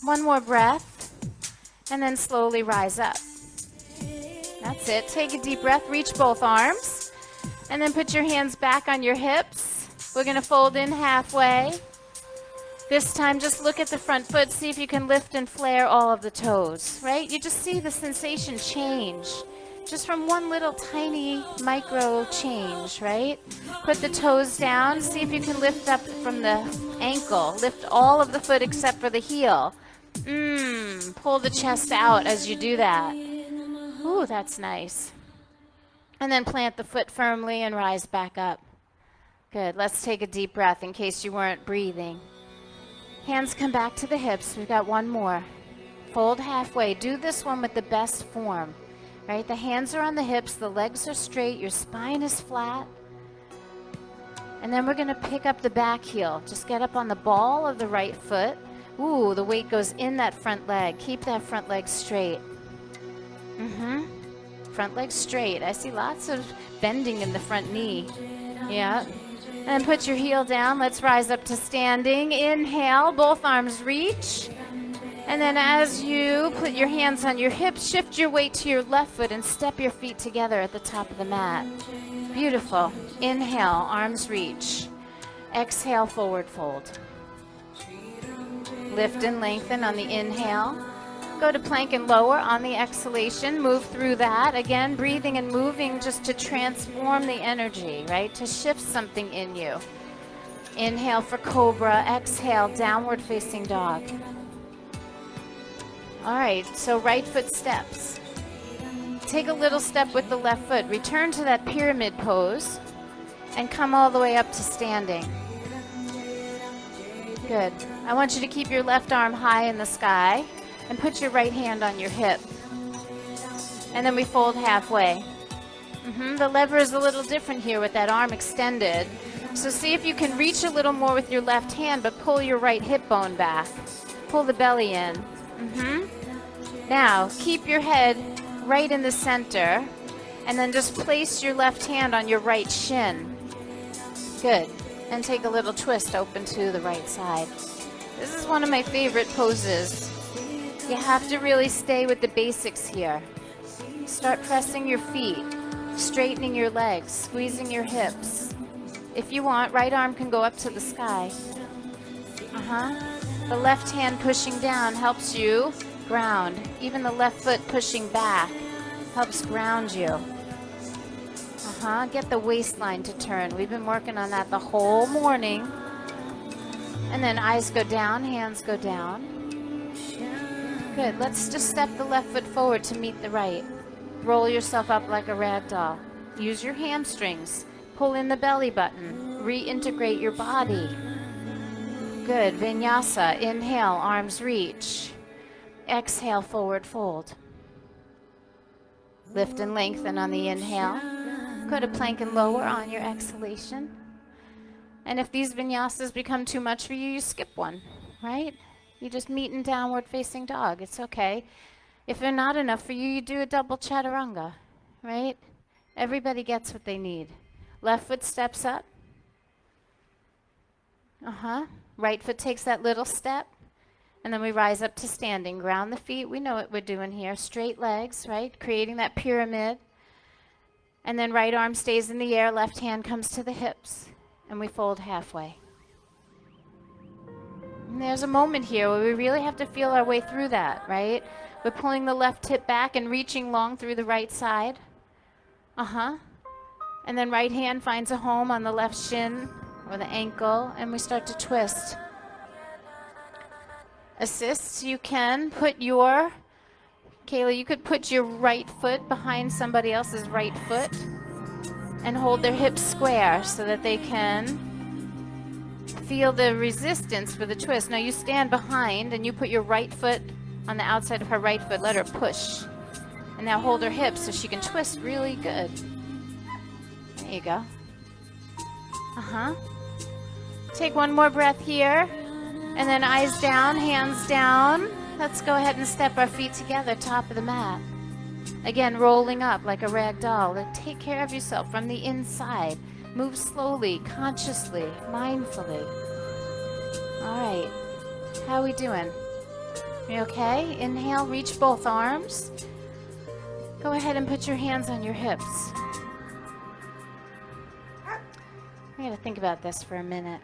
One more breath. And then slowly rise up. That's it. Take a deep breath. Reach both arms. And then put your hands back on your hips. We're going to fold in halfway. This time, just look at the front foot. See if you can lift and flare all of the toes, right? You just see the sensation change. just from one little tiny micro change, right? Put the toes down. See if you can lift up from the ankle. Lift all of the foot except for the heel. Pull the chest out as you do that. Ooh, that's nice. And then plant the foot firmly and rise back up. Good. Let's take a deep breath in case you weren't breathing. Hands come back to the hips. We've got one more. Fold halfway. Do this one with the best form. Right? The hands are on the hips, the legs are straight, your spine is flat. And then we're going to pick up the back heel. Just get up on the ball of the right foot. Ooh, the weight goes in that front leg. Keep that front leg straight. Front leg straight. I see lots of bending in the front knee. Yeah. And put your heel down. Let's rise up to standing. Inhale, both arms reach. And then as you put your hands on your hips, shift your weight to your left foot and step your feet together at the top of the mat. Beautiful. Inhale, arms reach. Exhale, forward fold. Lift and lengthen on the inhale. Go to plank and lower on the exhalation. Move through that. Again, breathing and moving just to transform the energy, right? To shift something in you. Inhale for cobra. Exhale, downward facing dog. All right, so right foot steps. Take a little step with the left foot. Return to that pyramid pose and come all the way up to standing. Good. I want you to keep your left arm high in the sky and put your right hand on your hip. And then we fold halfway. The lever is a little different here with that arm extended. So see if you can reach a little more with your left hand, but pull your right hip bone back. Pull the belly in. Now, keep your head right in the center, and then just place your left hand on your right shin. Good. And take a little twist open to the right side. This is one of my favorite poses. You have to really stay with the basics here. Start pressing your feet, straightening your legs, squeezing your hips. If you want, right arm can go up to the sky. The left hand pushing down helps you ground. Even the left foot pushing back helps ground you. Get the waistline to turn. We've been working on that the whole morning. And then eyes go down, hands go down. Good. Let's just step the left foot forward to meet the right. Roll yourself up like a rag doll. Use your hamstrings. Pull in the belly button. Reintegrate your body. Good. Vinyasa. Inhale, arms reach. Exhale, forward fold. Lift and lengthen on the inhale. Go to plank and lower on your exhalation. And if these vinyasas become too much for you, you skip one, right? You just meet in downward facing dog. It's okay. If they're not enough for you, you do a double chaturanga, right? Everybody gets what they need. Left foot steps up. Right foot takes that little step. And then we rise up to standing. Ground the feet. We know what we're doing here. Straight legs, right? Creating that pyramid. And then right arm stays in the air. Left hand comes to the hips. And we fold halfway. And there's a moment here where we really have to feel our way through that, right? We're pulling the left hip back and reaching long through the right side. And then right hand finds a home on the left shin or the ankle. And we start to twist. Assists, you can put your, Kayla, you could put your right foot behind somebody else's right foot and hold their hips square so that they can feel the resistance for the twist. Now you stand behind and you put your right foot on the outside of her right foot. Let her push. And now hold her hips so she can twist really good. There you go. Take one more breath here. And then eyes down, hands down. Let's go ahead and step our feet together, top of the mat. Again, rolling up like a rag doll. Take care of yourself from the inside. Move slowly, consciously, mindfully. All right. How are we doing? You okay? Inhale, reach both arms. Go ahead and put your hands on your hips. I gotta think about this for a minute.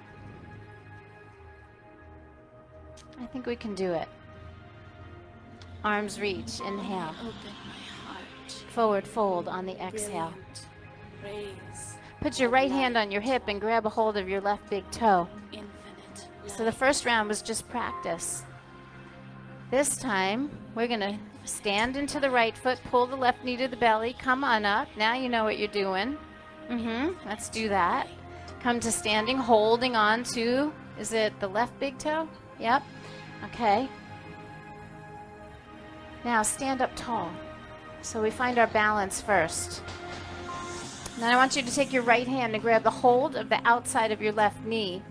I think we can do it. Arms reach. Inhale. Open my heart. Forward fold on the exhale. Brilliant. Raise. Put your right hand on your hip and grab a hold of your left big toe. Infinite. So the first round was just practice. This time, we're going to stand into the right foot, pull the left knee to the belly, come on up. Now you know what you're doing. Let's do that. Come to standing, holding on to, is it the left big toe? Yep. Okay. Now stand up tall. So we find our balance first. Then I want you to take your right hand and grab the hold of the outside of your left knee.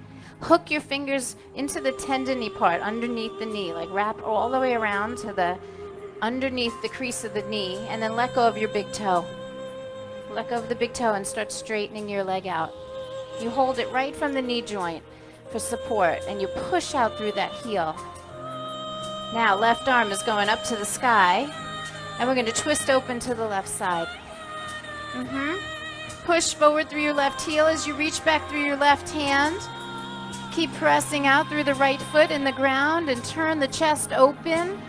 Hook your fingers into the tendony part underneath the knee, like wrap all the way around to the underneath the crease of the knee, and then let go of your big toe. Let go of the big toe and start straightening your leg out. You hold it right from the knee joint for support, and you push out through that heel. Now, left arm is going up to the sky, and we're going to twist open to the left side. Push forward through your left heel as you reach back through your left hand. Keep pressing out through the right foot in the ground and turn the chest open.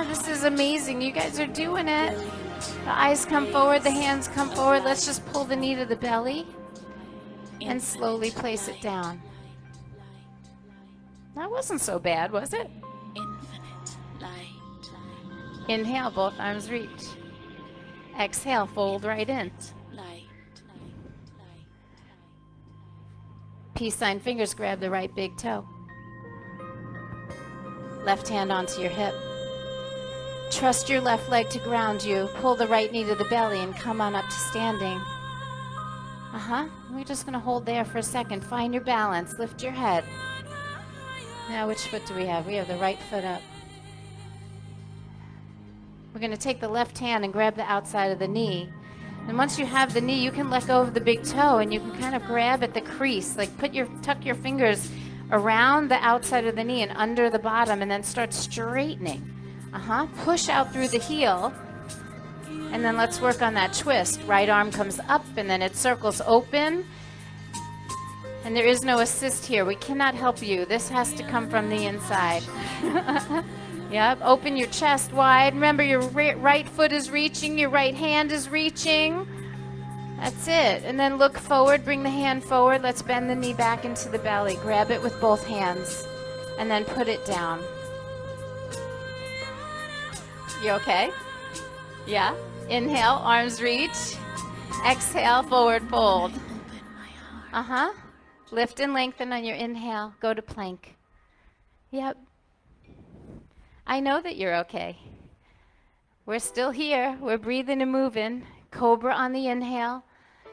This is amazing. You guys are doing it. The eyes come forward, the hands come forward. Let's just pull the knee to the belly and slowly place it down. That wasn't so bad, was it? Infinite light. Inhale, both arms reach. Exhale, fold right in. Light. Peace sign fingers grab the right big toe. Left hand onto your hip. Trust your left leg to ground you. Pull the right knee to the belly and come on up to standing. We're just going to hold there for a second. Find your balance. Lift your head. Now, which foot do we have? We have the right foot up. We're going to take the left hand and grab the outside of the knee. And once you have the knee, you can let go of the big toe and you can kind of grab at the crease. Like tuck your fingers around the outside of the knee and under the bottom, and then start straightening. Push out through the heel. And then let's work on that twist. Right arm comes up and then it circles open. And there is no assist here. We cannot help you. This has to come from the inside. Yep. Open your chest wide. Remember, your right foot is reaching. Your right hand is reaching. That's it. And then look forward. Bring the hand forward. Let's bend the knee back into the belly. Grab it with both hands. And then put it down. You okay? Yeah. Inhale, arms reach. Exhale, forward fold. Lift and lengthen on your inhale. Go to plank. Yep. I know that you're okay. We're still here. We're breathing and moving. Cobra on the inhale.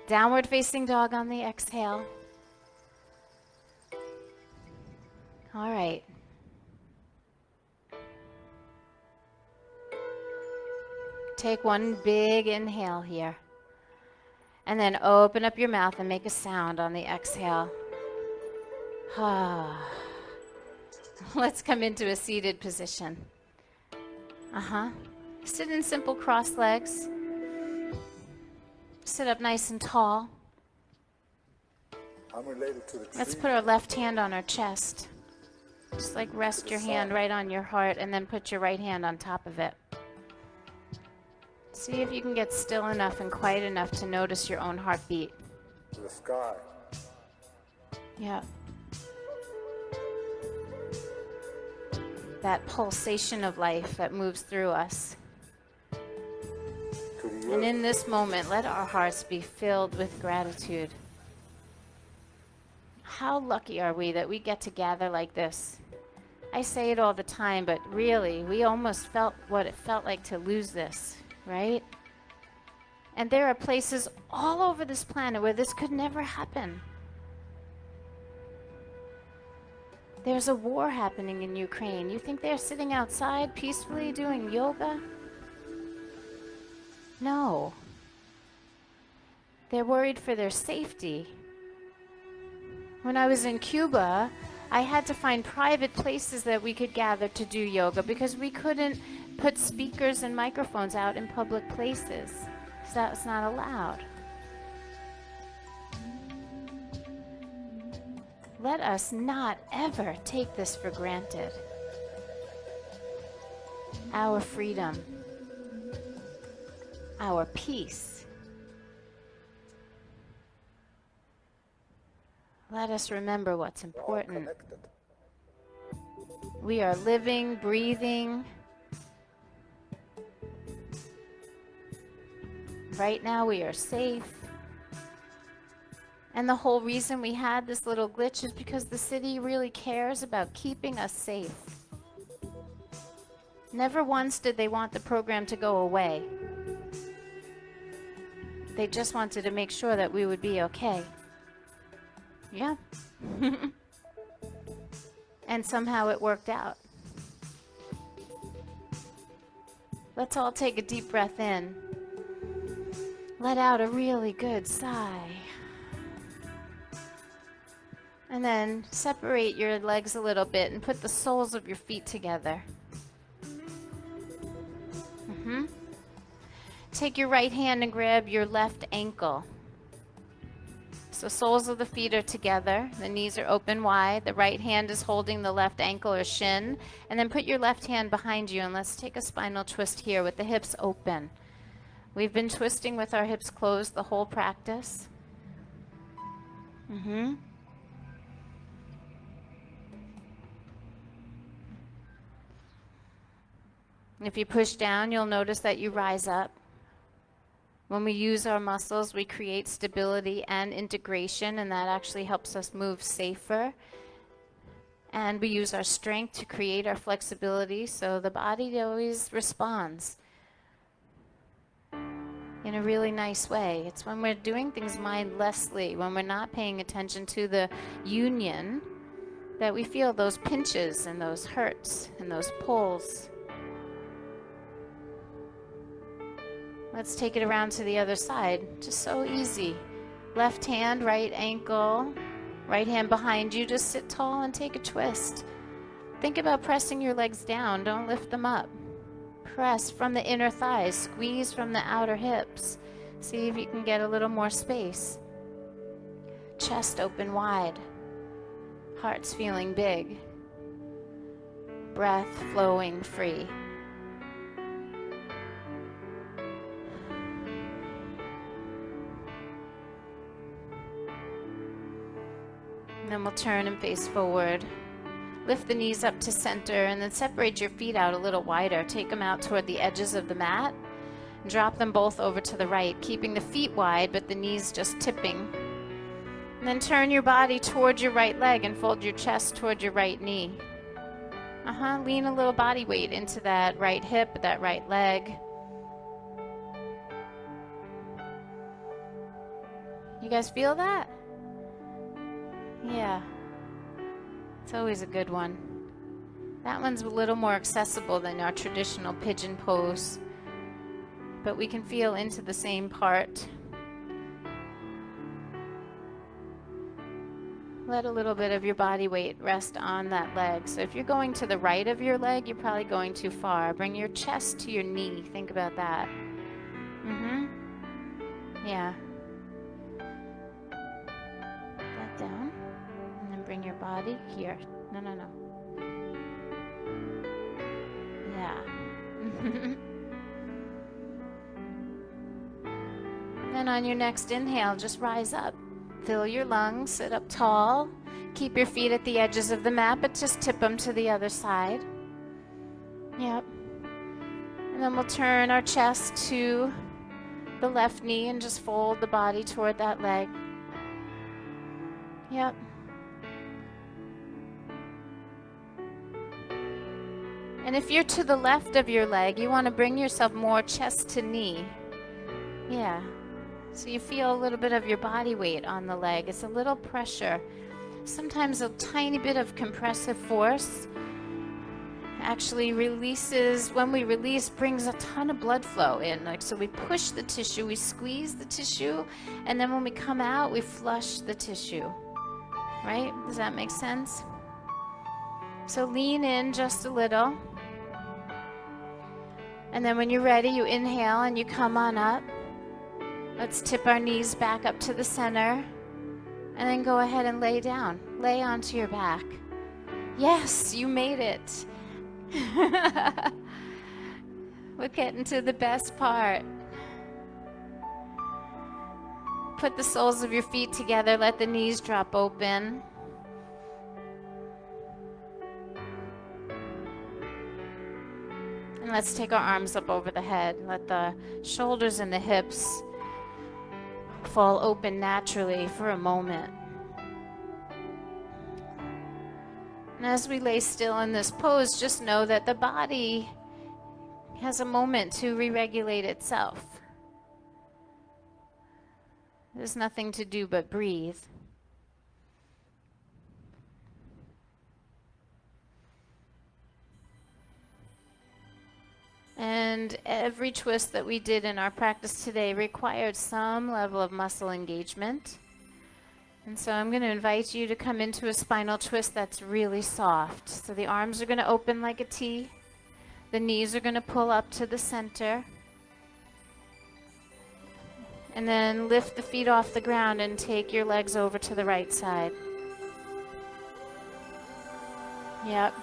Downward facing dog on the exhale. All right. Take one big inhale here. And then open up your mouth and make a sound on the exhale. Let's come into a seated position. Sit in simple cross legs. Sit up nice and tall. I'm related to the tree. Let's put our left hand on our chest. Just like rest your hand right on your heart and then put your right hand on top of it. See if you can get still enough and quiet enough to notice your own heartbeat. To the sky. Yeah. That pulsation of life that moves through us. To the And earth. in this moment, let our hearts be filled with gratitude. How lucky are we that we get to gather like this? I say it all the time, but really, we almost felt what it felt like to lose this, right? And there are places all over this planet where this could never happen. There's a war happening in Ukraine. You think they're sitting outside peacefully doing yoga? No. They're worried for their safety. When I was in Cuba, I had to find private places that we could gather to do yoga because we couldn't put speakers and microphones out in public places. So that's not allowed. Let us not ever take this for granted. Our freedom. our peace. Let us remember what's We're all important. connected. We are living, breathing. Right now we are safe. And the whole reason we had this little glitch is because the city really cares about keeping us safe. Never once did they want the program to go away. They just wanted to make sure that we would be okay. Yeah. And somehow it worked out. Let's all take a deep breath in. Let out a really good sigh. And then separate your legs a little bit and put the soles of your feet together. Take your right hand and grab your left ankle. So soles of the feet are together. The knees are open wide. The right hand is holding the left ankle or shin. And then put your left hand behind you and let's take a spinal twist here with the hips open. We've been twisting with our hips closed the whole practice. If you push down, you'll notice that you rise up. When we use our muscles, we create stability and integration, and that actually helps us move safer. And we use our strength to create our flexibility, so the body always responds in a really nice way. It's when we're doing things mindlessly, when we're not paying attention to the union, that we feel those pinches and those hurts and those pulls. Let's take it around to the other side. Just so easy. Left hand, right ankle, right hand behind you. Just sit tall and take a twist. Think about pressing your legs down. Don't lift them up. Press from the inner thighs. Squeeze from the outer hips. See if you can get a little more space. Chest open wide. Heart's feeling big. Breath flowing free. Then we'll turn and face forward. Lift the knees up to center and then separate your feet out a little wider. Take them out toward the edges of the mat. Drop them both over to the right, keeping the feet wide but the knees just tipping. And then turn your body toward your right leg and fold your chest toward your right knee. Lean a little body weight into that right hip, that right leg. You guys feel that? Yeah, it's always a good one. That one's a little more accessible than our traditional pigeon pose, but we can feel into the same part. Let a little bit of your body weight rest on that leg. So if you're going to the right of your leg, you're probably going too far. Bring your chest to your knee. Think about that. Yeah. That down. Bring your body here. No. Yeah. Then on your next inhale, just rise up. Fill your lungs, sit up tall. Keep your feet at the edges of the mat, but just tip them to the other side. Yep. And then we'll turn our chest to the left knee and just fold the body toward that leg. Yep. And if you're to the left of your leg, you want to bring yourself more chest to knee. Yeah. So you feel a little bit of your body weight on the leg. It's a little pressure. Sometimes a tiny bit of compressive force actually releases, when we release, brings a ton of blood flow in. So we push the tissue, we squeeze the tissue, and then when we come out, we flush the tissue. Right? Does that make sense? So lean in just a little. And then when you're ready, you inhale and you come on up. Let's tip our knees back up to the center. And then go ahead and lay down. Lay onto your back. Yes, you made it. We're getting to the best part. put the soles of your feet together, let the knees drop open. And let's take our arms up over the head. Let the shoulders and the hips fall open naturally for a moment. And as we lay still in this pose, just know that the body has a moment to re-regulate itself. There's nothing to do but breathe. And every twist that we did in our practice today required some level of muscle engagement. And so I'm going to invite you to come into a spinal twist that's really soft. So the arms are going to open like a T. The knees are going to pull up to the center. And then lift the feet off the ground and take your legs over to the right side. Yep.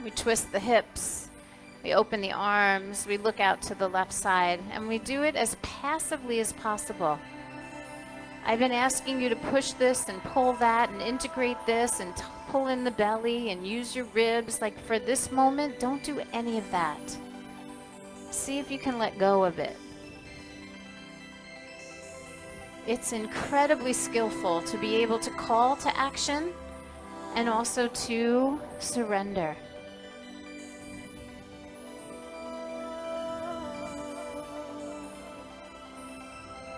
We twist the hips. We open the arms. We look out to the left side. And we do it as passively as possible. I've been asking you to push this and pull that and integrate this and pull in the belly and use your ribs. Like for this moment, don't do any of that. See if you can let go of it. It's incredibly skillful to be able to call to action and also to surrender.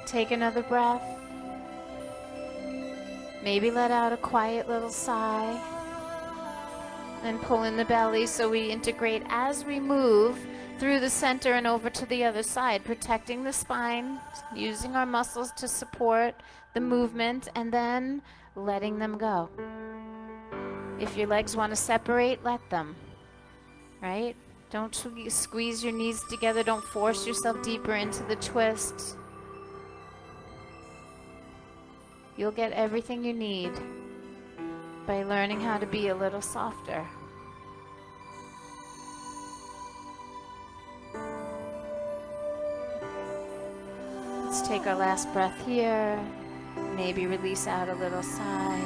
Take another breath. Maybe let out a quiet little sigh. Then pull in the belly so we integrate as we move through the center and over to the other side, protecting the spine, using our muscles to support the movement, and then letting them go. If your legs want to separate, let them, right? Don't squeeze your knees together. Don't force yourself deeper into the twist. You'll get everything you need by learning how to be a little softer. Let's take our last breath here. Maybe release out a little sigh.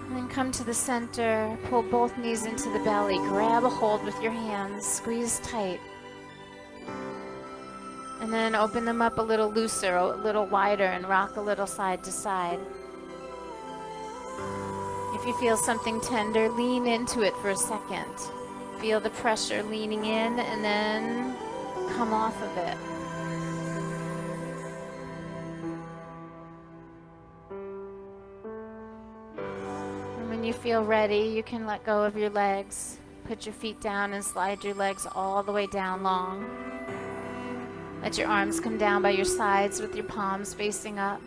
And then come to the center. Pull both knees into the belly. Grab a hold with your hands. Squeeze tight. And then open them up a little looser, a little wider, and rock a little side to side. If you feel something tender, lean into it for a second. Feel the pressure leaning in and then come off of it. And when you feel ready, you can let go of your legs. Put your feet down and slide your legs all the way down long. Let your arms come down by your sides with your palms facing up.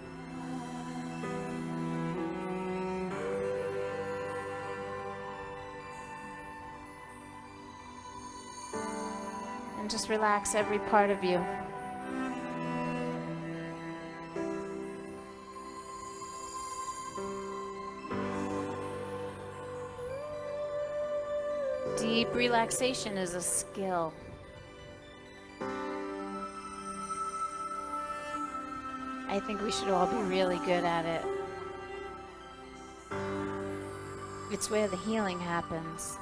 And just relax every part of you. Deep relaxation is a skill. I think we should all be really good at it. It's where the healing happens.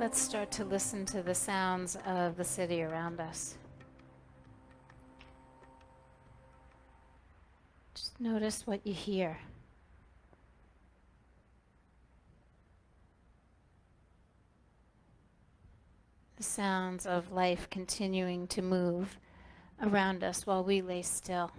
let's start to listen to the sounds of the city around us. Just notice what you hear. The sounds of life continuing to move around us while we lay still.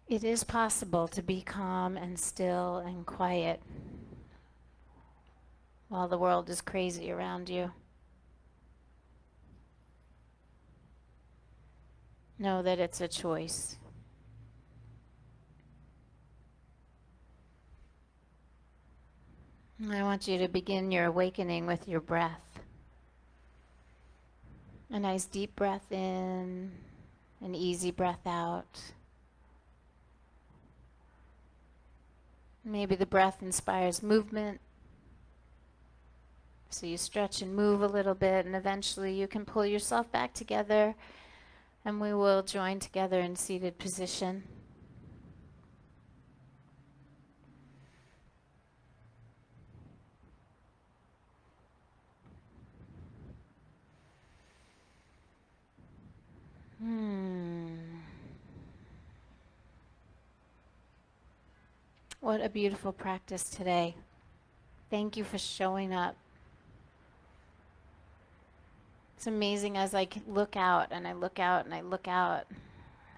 It is possible to be calm and still and quiet while the world is crazy around you. Know that it's a choice. I want you to begin your awakening with your breath. A nice deep breath in, an easy breath out. Maybe the breath inspires movement, so you stretch and move a little bit, and eventually you can pull yourself back together, and we will join together in seated position. What a beautiful practice today. Thank you for showing up. It's amazing as I look out and I look out and I look out.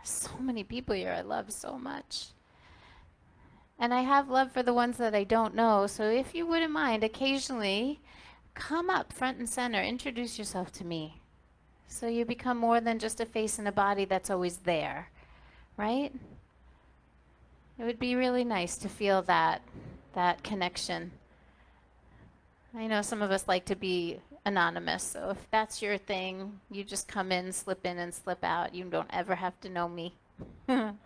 So many people here I love so much. And I have love for the ones that I don't know. So if you wouldn't mind, occasionally come up front and center. Introduce yourself to me. So you become more than just a face and a body that's always there, right? It would be really nice to feel that connection. I know some of us like to be anonymous, so if that's your thing, you just come in and slip out. You don't ever have to know me. But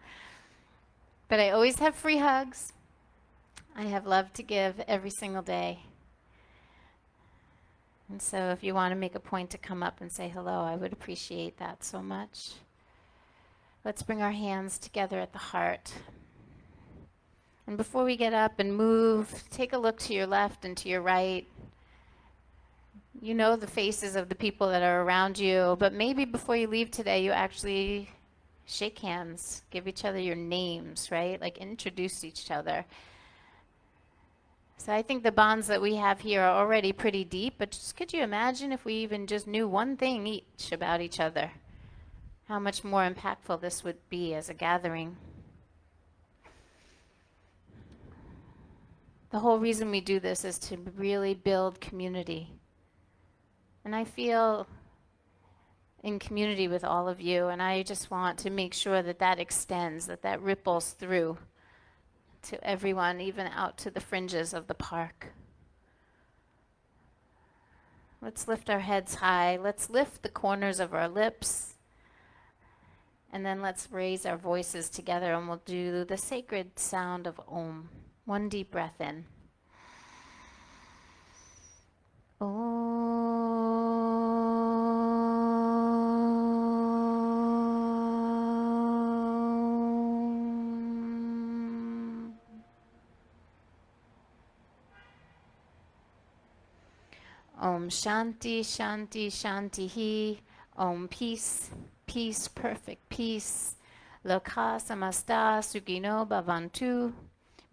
I always have free hugs. I have love to give every single day. And so if you want to make a point to come up and say hello, I would appreciate that so much. Let's bring our hands together at the heart. And before we get up and move, take a look to your left and to your right. You know the faces of the people that are around you, but maybe before you leave today, you actually shake hands, give each other your names, right? Like introduce each other. So I think the bonds that we have here are already pretty deep, but just could you imagine if we even just knew one thing each about each other? How much more impactful this would be as a gathering. The whole reason we do this is to really build community. And I feel in community with all of you, and I just want to make sure that that extends, that ripples through to everyone, even out to the fringes of the park. Let's lift our heads high. Let's lift the corners of our lips. And then let's raise our voices together, and we'll do the sacred sound of Om. One deep breath in. Om Shanti, Shanti, Shanti Hi. Om Peace, Peace, perfect peace. Loka Samasta Sukino Bhavantu.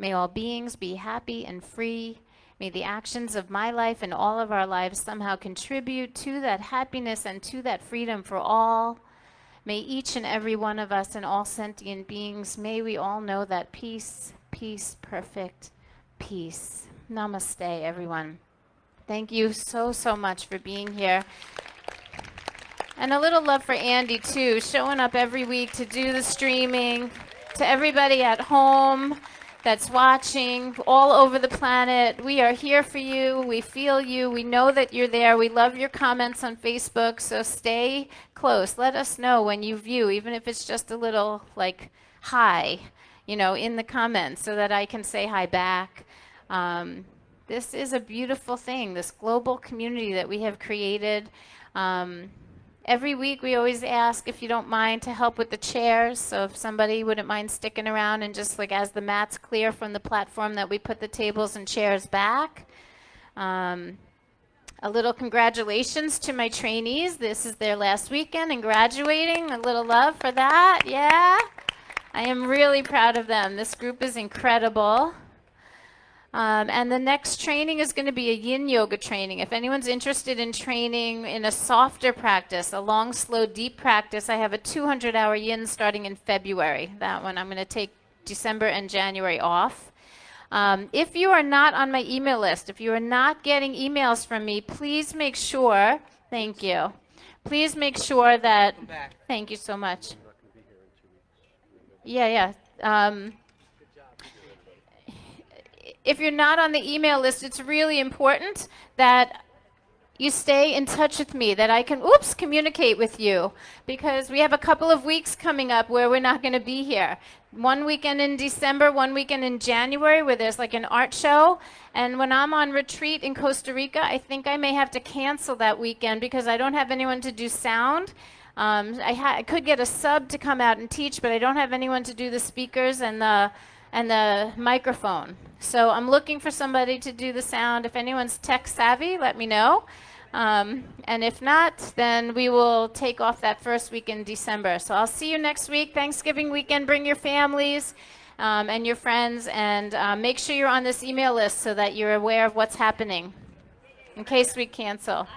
May all beings be happy and free. May the actions of my life and all of our lives somehow contribute to that happiness and to that freedom for all. May each and every one of us and all sentient beings, may we all know that peace, peace, perfect peace. Namaste, everyone. Thank you so, so much for being here. And a little love for Andy, too, showing up every week to do the streaming. To everybody at home that's watching all over the planet, we are here for you. We feel you. We know that you're there. We love your comments on Facebook, so stay close. Let us know when you view, even if it's just a little, like, hi, in the comments so that I can say hi back. This is a beautiful thing, this global community that we have created. every week we always ask if you don't mind to help with the chairs. So if somebody wouldn't mind sticking around and just like as the mats clear from the platform that we put the tables and chairs back. A little congratulations to my trainees. This is their last weekend and graduating. A little love for that. Yeah. I am really proud of them. This group is incredible. And the next training is going to be a yin yoga training. If anyone's interested in training in a softer practice, a long, slow, deep practice, I have a 200-hour yin starting in February. That one I'm going to take December and January off. If you are not on my email list, if you are not getting emails from me, please make sure, thank you. Please make sure that, thank you so much. Yeah. If you're not on the email list, it's really important that you stay in touch with me, that I can, communicate with you, because we have a couple of weeks coming up where we're not going to be here. One weekend in December, one weekend in January, where there's like an art show. And when I'm on retreat in Costa Rica, I think I may have to cancel that weekend because I don't have anyone to do sound. I could get a sub to come out and teach, but I don't have anyone to do the speakers and the microphone. So I'm looking for somebody to do the sound. If anyone's tech savvy, let me know. And if not, then we will take off that first week in December. So I'll see you next week, Thanksgiving weekend. Bring your families and your friends, and make sure you're on this email list so that you're aware of what's happening in case we cancel.